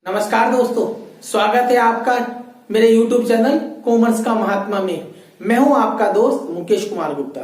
नमस्कार दोस्तों, स्वागत है आपका मेरे YouTube चैनल कॉमर्स का महात्मा में। मैं हूं आपका दोस्त मुकेश कुमार गुप्ता।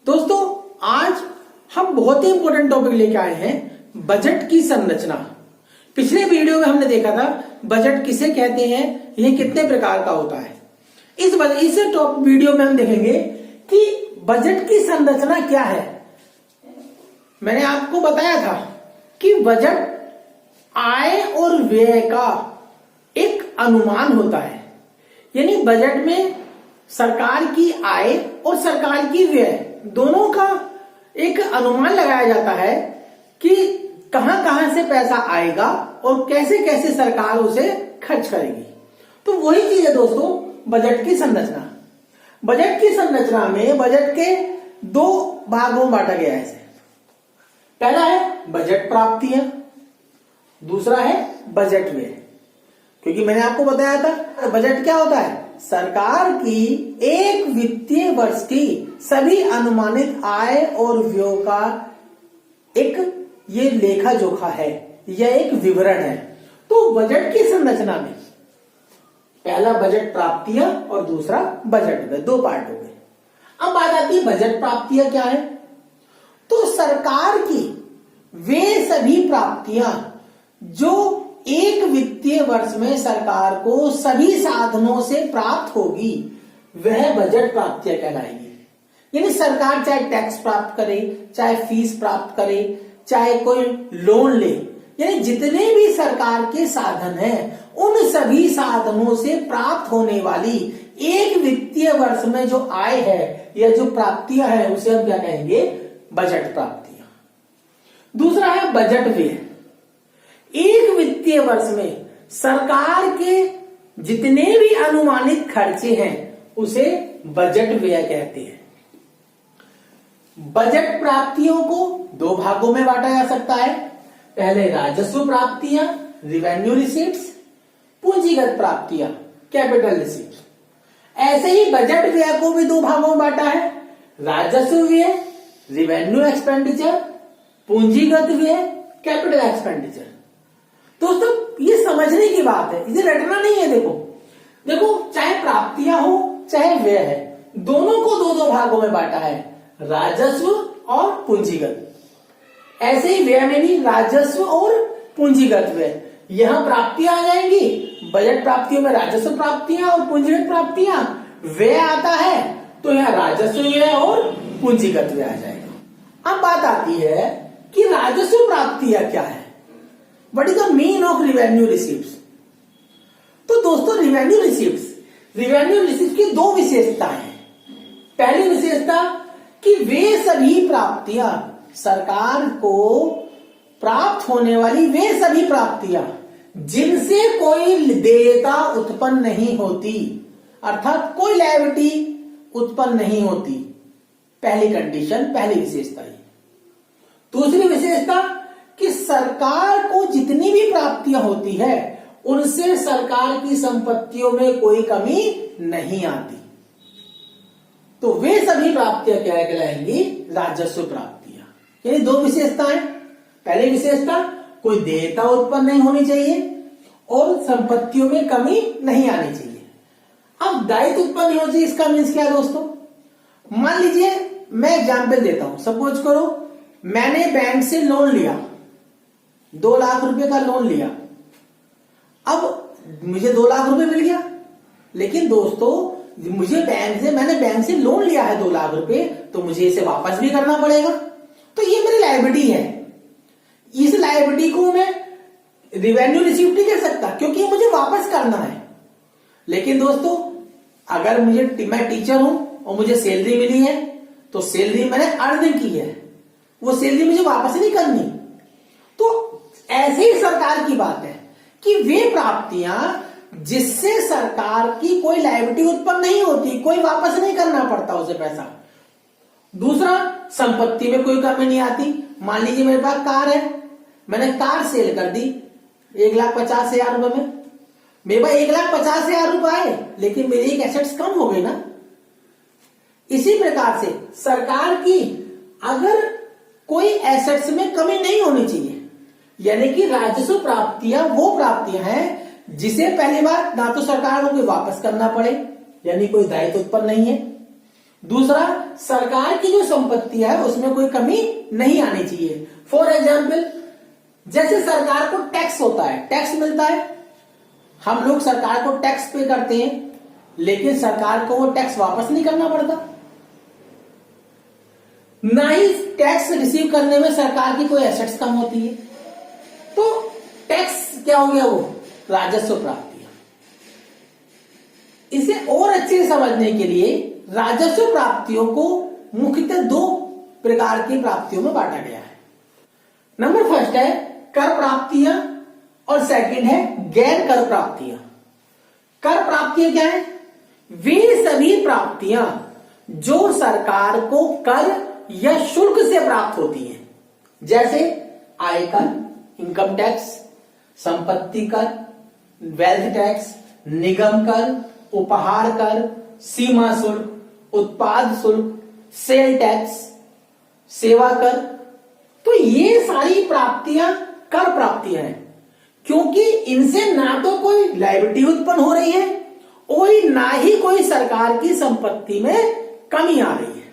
दोस्तों, आज हम बहुत ही इंपॉर्टेंट टॉपिक लेके आए हैं, बजट की संरचना। पिछले वीडियो में हमने देखा था बजट किसे कहते हैं, यह कितने प्रकार का होता है। इस टॉप वीडियो में हम देखेंगे कि बजट की संरचना क्या है। मैंने आपको बताया था कि बजट आय और व्यय का एक अनुमान होता है, यानी बजट में सरकार की आय और सरकार की व्यय दोनों का एक अनुमान लगाया जाता है कि कहां कहां से पैसा आएगा और कैसे कैसे सरकार उसे खर्च करेगी। तो वही चीज है दोस्तों, बजट की संरचना। बजट की संरचना में बजट के दो भागों में बांटा गया है। पहला है बजट प्राप्तियां, दूसरा है बजट व्यय। क्योंकि मैंने आपको बताया था बजट क्या होता है, सरकार की एक वित्तीय वर्ष की सभी अनुमानित आय और व्यय का एक ये लेखा जोखा है, यह एक विवरण है। तो बजट की संरचना में पहला बजट प्राप्तियां और दूसरा बजट व्यय, दो पार्ट हो गए। अब बात आती है बजट प्राप्तियां क्या है। तो सरकार की वे सभी प्राप्तियां जो एक वित्तीय वर्ष में सरकार को सभी साधनों से प्राप्त होगी, वह बजट प्राप्तियां कहलाएंगी। यानी सरकार चाहे टैक्स प्राप्त करे, चाहे फीस प्राप्त करे, चाहे कोई लोन ले, यानी जितने भी सरकार के साधन हैं, उन सभी साधनों से प्राप्त होने वाली एक वित्तीय वर्ष में जो आय है या जो प्राप्तियां हैं, उसे हम क्या कहेंगे, बजट प्राप्तियां। दूसरा है बजट व्यय। एक वित्तीय वर्ष में सरकार के जितने भी अनुमानित खर्चे हैं, उसे बजट व्यय कहते हैं। बजट प्राप्तियों को दो भागों में बांटा जा सकता है। पहले राजस्व प्राप्तियां, रिवेन्यू रिसीट्स, पूंजीगत प्राप्तियां, कैपिटल रिसीट्स। ऐसे ही बजट व्यय को भी दो भागों में बांटा है, राजस्व व्यय, रिवेन्यू एक्सपेंडिचर, पूंजीगत व्यय, कैपिटल एक्सपेंडिचर। दोस्तों, ये समझने की बात है, इसे रटना नहीं है। देखो चाहे प्राप्तियां हो चाहे व्यय है, दोनों को दो दो भागों में बांटा है, राजस्व और पूंजीगत। ऐसे ही व्यय में भी राजस्व और पूंजीगत व्यय। यहां प्राप्तियां आ जाएंगी, बजट प्राप्तियों में राजस्व प्राप्तियां और पूंजीगत प्राप्तियां। व्यय आता है तो यहां राजस्व व्यय और पूंजीगत व्यय आ जाएगा। अब बात आती है कि राजस्व प्राप्तियां क्या है, what is the mean of revenue receipts. तो दोस्तों, रिवेन्यू रिसीप्ट्स की दो विशेषताएं हैं। पहली विशेषता कि वे सभी प्राप्तियां, सरकार को प्राप्त होने वाली वे सभी प्राप्तियां जिनसे कोई देयता उत्पन्न नहीं होती, अर्थात कोई लायबिलिटी उत्पन्न नहीं होती। पहली कंडीशन, पहली विशेषता। दूसरी विशेषता कि सरकार को जितनी भी प्राप्तियां होती है, उनसे सरकार की संपत्तियों में कोई कमी नहीं आती। तो वे सभी प्राप्तियां क्या कहलाएंगी, राजस्व प्राप्तियां। यानी दो विशेषताएं। पहली विशेषता, कोई देयता उत्पन्न नहीं होनी चाहिए और संपत्तियों में कमी नहीं आनी चाहिए। अब दायित्व उत्पन्न नहीं होना चाहिए, इसका मीन्स क्या है दोस्तों। मान लीजिए, मैं एग्जाम्पल देता हूं। सपोज करो मैंने बैंक से लोन लिया, 2 लाख रुपए का लोन लिया। अब मुझे 2 लाख रुपए मिल गया, लेकिन दोस्तों मैंने बैंक से लोन लिया है 2 लाख रुपए, तो मुझे इसे वापस भी करना पड़ेगा। तो ये मेरी लायबिलिटी है। इस लायबिलिटी को मैं रिवेन्यू रिसीप्ट नहीं कह सकता, क्योंकि मुझे वापस करना है। लेकिन दोस्तों, अगर मैं टीचर हूं और मुझे सैलरी मिली है, तो सैलरी मैंने अर्न की है, वो सैलरी मुझे वापस नहीं करनी। तो ऐसे ही सरकार की बात है कि वे प्राप्तियां जिससे सरकार की कोई लायबिलिटी उत्पन्न नहीं होती, कोई वापस नहीं करना पड़ता उसे पैसा। दूसरा, संपत्ति में कोई कमी नहीं आती। मान लीजिए मेरे पास कार है, मैंने कार सेल कर दी 1,50,000 रुपए में। मेरे पास 1,50,000 रुपए आए, लेकिन मेरी एक एसेट्स कम हो गई ना। इसी प्रकार से सरकार की अगर कोई एसेट्स में कमी नहीं होनी चाहिए, यानी कि राजस्व प्राप्तियां वो प्राप्तियां हैं जिसे पहली बार ना तो सरकार को कोई वापस करना पड़े, यानी कोई दायित्व उत्पन्न नहीं है। दूसरा, सरकार की जो संपत्ति है उसमें कोई कमी नहीं आनी चाहिए। फॉर एग्जाम्पल, जैसे सरकार को टैक्स होता है, टैक्स मिलता है, हम लोग सरकार को टैक्स पे करते हैं, लेकिन सरकार को वो टैक्स वापस नहीं करना पड़ता। ना ही टैक्स रिसीव करने में सरकार की कोई एसेट्स कम होती है। तो टैक्स क्या हो गया? वो राजस्व प्राप्तियां। इसे और अच्छे से समझने के लिए राजस्व प्राप्तियों को मुख्यतः दो प्रकार की प्राप्तियों में बांटा गया है। नंबर फर्स्ट है कर प्राप्तियां और सेकंड है गैर कर प्राप्तियां। कर प्राप्तियां क्या है? वे सभी प्राप्तियां जो सरकार को कर या शुल्क से प्राप्त होती हैं, जैसे आयकर, इनकम टैक्स, संपत्ति कर, वेल्थ टैक्स, निगम कर, उपहार कर, सीमा शुल्क, उत्पाद शुल्क, सेल टैक्स, सेवा कर। तो ये सारी प्राप्तियां कर प्राप्तियां हैं, क्योंकि इनसे ना तो कोई लायबिलिटी उत्पन्न हो रही है और ना ही कोई सरकार की संपत्ति में कमी आ रही है।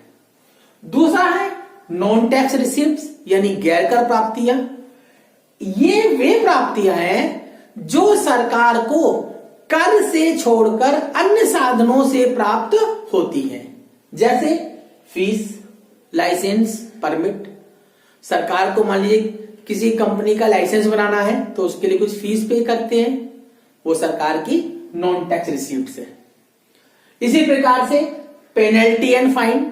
दूसरा है नॉन टैक्स रिसीव्स, यानी गैर कर प्राप्तियां। ये वे प्राप्तियां हैं जो सरकार को कर से छोड़कर अन्य साधनों से प्राप्त होती हैं, जैसे फीस, लाइसेंस, परमिट। सरकार को मान लीजिए किसी कंपनी का लाइसेंस बनाना है तो उसके लिए कुछ फीस पे करते हैं, वो सरकार की नॉन टैक्स रिसीव्स है। इसी प्रकार से पेनल्टी एंड फाइन।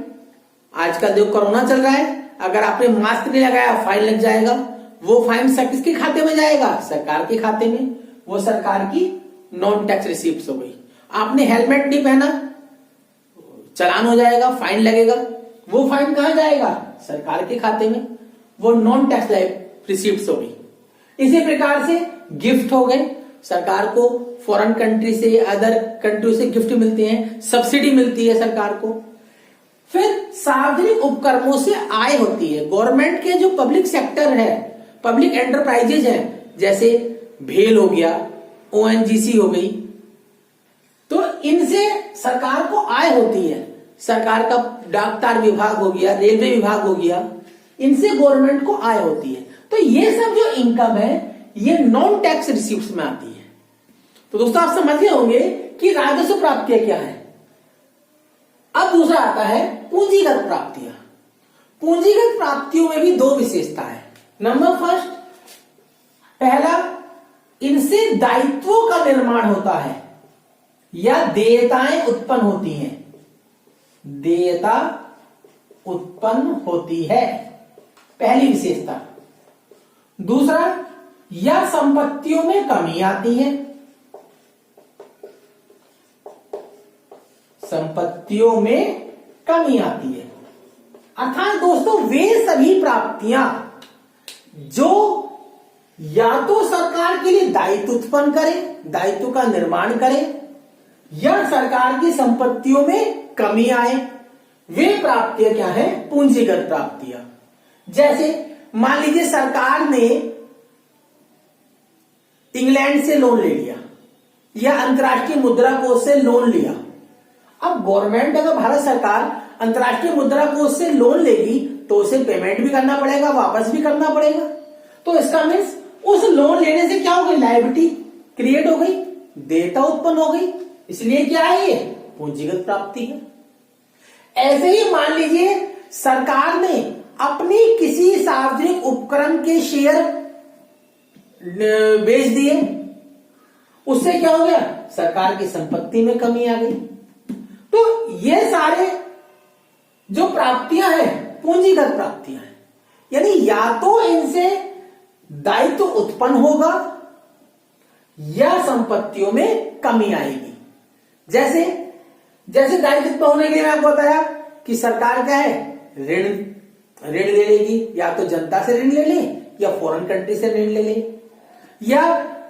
आजकल जो कोरोना चल रहा है, अगर आपने मास्क नहीं लगाया फाइन लग जाएगा। वो फाइन किसके खाते में जाएगा? सरकार के खाते में। वो सरकार की नॉन टैक्स रिसीव्स हो गई। आपने हेलमेट नहीं पहना, चालान हो जाएगा, फाइन लगेगा। वो फाइन कहां जाएगा? सरकार के खाते में। वो नॉन टैक्स रिसीव्स हो गई। इसी प्रकार से गिफ्ट हो गए। सरकार को फॉरेन कंट्री से, अदर कंट्री से गिफ्ट मिलते हैं, सब्सिडी मिलती है सरकार को। फिर सार्वजनिक उपक्रमों से आय होती है। गवर्नमेंट के जो पब्लिक सेक्टर है, पब्लिक एंटरप्राइजेज है, जैसे भेल हो गया, ओएनजीसी हो गई, तो इनसे सरकार को आय होती है। सरकार का डाक तार विभाग हो गया, रेलवे विभाग हो गया, इनसे गवर्नमेंट को आय होती है। तो ये सब जो इनकम है ये नॉन टैक्स रिसीव्स में आती है। तो दोस्तों आप समझ गए होंगे कि राजस्व प्राप्तियां क्या है। अब दूसरा आता है पूंजीगत प्राप्तियां। पूंजीगत प्राप्तियों में भी दो विशेषता है। नंबर फर्स्ट, पहला, इनसे दायित्वों का निर्माण होता है या देयताएं उत्पन्न होती हैं। देयता उत्पन्न होती है, पहली विशेषता। दूसरा, या संपत्तियों में कमी आती है। संपत्तियों में कमी आती है, अर्थात दोस्तों वे सभी प्राप्तियां जो या तो सरकार के लिए दायित्व उत्पन्न करे, दायित्व का निर्माण करे, या सरकार की संपत्तियों में कमी आए, वे प्राप्तियां क्या है? पूंजीगत प्राप्तियां। जैसे मान लीजिए सरकार ने इंग्लैंड से लोन ले लिया या अंतर्राष्ट्रीय मुद्रा कोष से लोन लिया। अब गवर्नमेंट, अगर भारत सरकार अंतर्राष्ट्रीय मुद्रा कोष से लोन लेगी तो उसे पेमेंट भी करना पड़ेगा, वापस भी करना पड़ेगा। तो इसका मीन्स उस लोन लेने से क्या हो गई? लायबिलिटी क्रिएट हो गई, देयता उत्पन्न हो गई। इसलिए क्या है? ये पूंजीगत प्राप्ति है। ऐसे ही मान लीजिए सरकार ने अपनी किसी सार्वजनिक उपक्रम के शेयर बेच दिए, उससे क्या हो गया? सरकार की संपत्ति में कमी आ गई। तो ये सारे जो प्राप्तियां हैं पूंजीगत प्राप्तियां हैं, यानी या तो इनसे दायित्व उत्पन्न होगा या संपत्तियों में कमी आएगी। जैसे दायित्व उत्पन्न होने के लिए मैं आपको बताया कि सरकार क्या है? ऋण ले लेगी, या तो जनता से ऋण ले ले या फॉरेन कंट्री से ऋण ले ले, या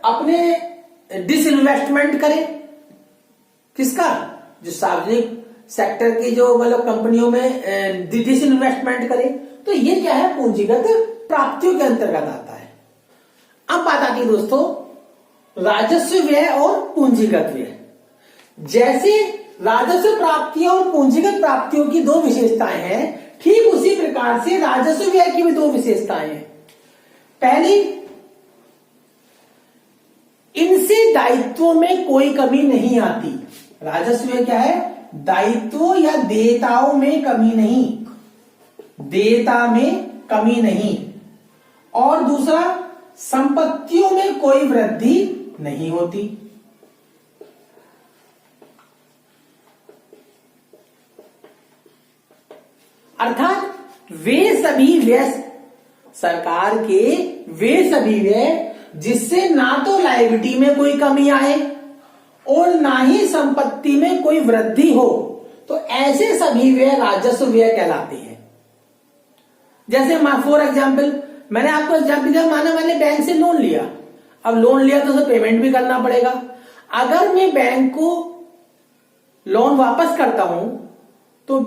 अपने डिसइन्वेस्टमेंट करे। किसका? जो सार्वजनिक सेक्टर की जो मतलब कंपनियों में डिसइन्वेस्टमेंट करे। तो ये क्या है? पूंजीगत प्राप्तियों के अंतर्गत आता है। अब बात आती है दोस्तों राजस्व व्यय और पूंजीगत व्यय। जैसे राजस्व प्राप्तियों और पूंजीगत प्राप्तियों की दो विशेषताएं हैं, ठीक उसी प्रकार से राजस्व व्यय की भी दो विशेषताएं हैं। पहली, इनसे दायित्वों में कोई कमी नहीं आती। राजस्व व्यय क्या है? दायित्वों या देयताओं में कमी नहीं, देयता में कमी नहीं। और दूसरा, संपत्तियों में कोई वृद्धि नहीं होती। अर्थात वे सभी व्यय, सरकार के वे सभी व्यय जिससे ना तो लायबिलिटी में कोई कमी आए और ना ही संपत्ति में कोई वृद्धि हो, तो ऐसे सभी व्यय राजस्व व्यय कहलाते हैं। जैसे फॉर एग्जाम्पल, मैंने आपको एग्जाम्पल दिया, माना मैंने बैंक से लोन लिया। अब लोन लिया तो उसे पेमेंट भी करना पड़ेगा। अगर मैं बैंक को लोन वापस करता हूं तो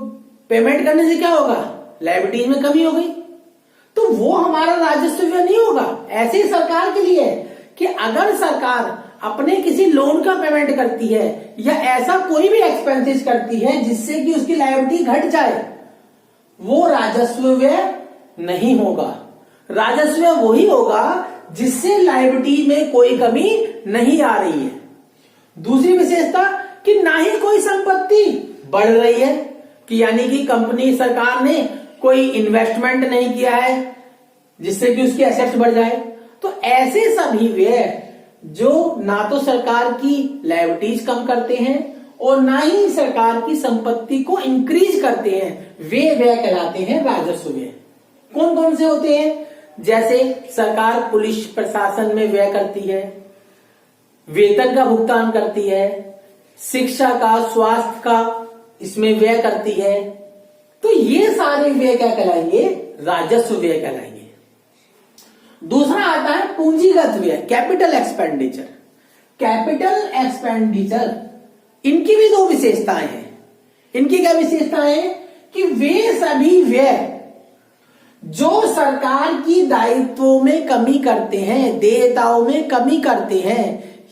पेमेंट करने से क्या होगा? लायबिलिटीज में कमी हो गई, तो वो हमारा राजस्व व्यय नहीं होगा। ऐसे ही सरकार के लिए है कि अगर सरकार अपने किसी लोन का पेमेंट करती है या ऐसा कोई भी एक्सपेंसेस करती है जिससे कि उसकी लायबिलिटी घट जाए, वो राजस्व व्यय नहीं होगा। राजस्व व्यय वही होगा जिससे लायबिलिटी में कोई कमी नहीं आ रही है। दूसरी विशेषता कि ना ही कोई संपत्ति बढ़ रही है, कि यानी कि कंपनी, सरकार ने कोई इन्वेस्टमेंट नहीं किया है जिससे कि उसकी एसेट्स बढ़ जाए। तो ऐसे सभी व्यय जो ना तो सरकार की लायबिलिटीज कम करते हैं और ना ही सरकार की संपत्ति को इंक्रीज करते हैं, वे व्यय कहलाते हैं राजस्व व्यय। कौन कौन से होते हैं? जैसे सरकार पुलिस प्रशासन में व्यय करती है, वेतन का भुगतान करती है, शिक्षा का, स्वास्थ्य का इसमें व्यय करती है। तो ये सारे व्यय क्या कहलाएंगे? राजस्व व्यय कहलाएंगे। दूसरा आता है पूंजीगत व्यय, कैपिटल एक्सपेंडिचर। कैपिटल एक्सपेंडिचर, इनकी भी दो विशेषताएं हैं। इनकी क्या विशेषताएं हैं? कि वे सभी व्यय जो सरकार की दायित्वों में कमी करते हैं, देयताओं में कमी करते हैं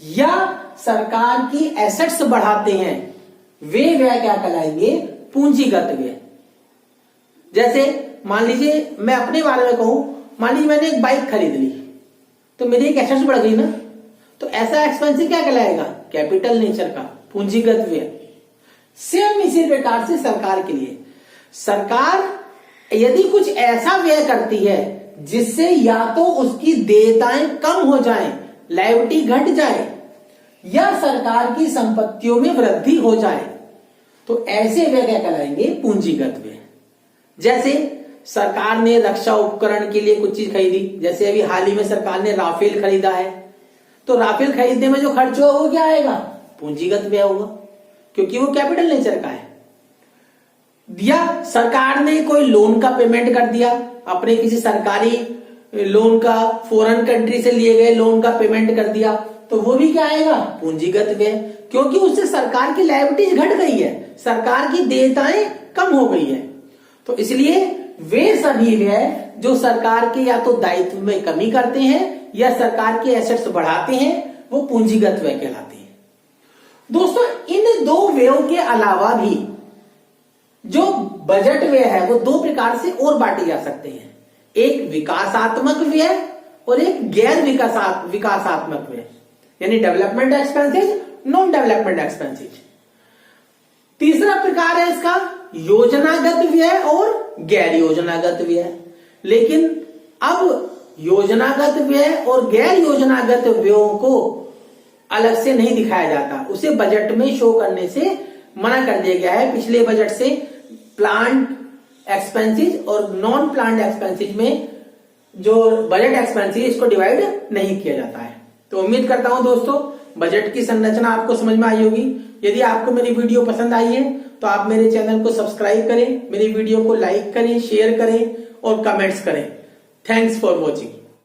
या सरकार की एसेट्स बढ़ाते हैं, वे व्यय क्या कहलाएंगे? पूंजीगत व्यय। जैसे मान लीजिए मैं अपने बारे में कहूं, मान लीजिए मैंने एक बाइक खरीद ली तो मेरी एक एसेट्स बढ़ गई ना, तो ऐसा एक्सपेंसिव क्या कहलाएगा? कैपिटल नेचर का, पूंजीगत व्यय। सेम इसी प्रकार से सरकार के लिए, सरकार यदि कुछ ऐसा व्यय करती है जिससे या तो उसकी देयताएं कम हो जाएं, लायबिलिटी घट जाए, या सरकार की संपत्तियों में वृद्धि हो जाए, तो ऐसे व्यय क्या कहलाएंगे? पूंजीगत व्यय। जैसे सरकार ने रक्षा उपकरण के लिए कुछ चीज खरीदी, जैसे अभी हाल ही में सरकार ने राफेल खरीदा है, तो राफेल खरीदने में जो खर्च होगा वो क्या आएगा? पूंजीगत व्यय होगा, क्योंकि वो कैपिटल नेचर का है। या सरकार ने कोई लोन का पेमेंट कर दिया, अपने किसी सरकारी लोन का, फॉरेन कंट्री से लिए गए लोन का पेमेंट कर दिया, तो वो भी क्या आएगा? पूंजीगत व्यय, क्योंकि उससे सरकार की लायबिलिटीज घट गई है, सरकार की देयताएं कम हो गई है। तो इसलिए वे सभी व्यय जो सरकार के या तो दायित्व में कमी करते हैं या सरकार के एसेट्स बढ़ाते हैं, वो पूंजीगत व्यय कहलाते हैं। दोस्तों, इन दो व्ययों के अलावा भी जो बजट व्यय है वो दो प्रकार से और बांटे जा सकते हैं। एक विकासात्मक व्यय और एक गैर विकासात्मक व्यय, यानी development expenses, non development expenses. तीसरा प्रकार है इसका योजनागत व्यय और गैर योजनागत व्यय। लेकिन अब योजनागत व्यय और गैर योजनागत व्ययों को अलग से नहीं दिखाया जाता, उसे बजट में शो करने से मना कर दिया गया है। पिछले बजट से प्लांट एक्सपेंसेस और नॉन प्लांट एक्सपेंसेस में जो बजट एक्सपेंसेस इसको डिवाइड नहीं किया जाता है। तो उम्मीद करता हूं दोस्तों बजट की संरचना आपको समझ में आई होगी। यदि आपको मेरी वीडियो पसंद आई है तो आप मेरे चैनल को सब्सक्राइब करें, मेरी वीडियो को लाइक करें, शेयर करें और कमेंट्स करें। Thanks for watching.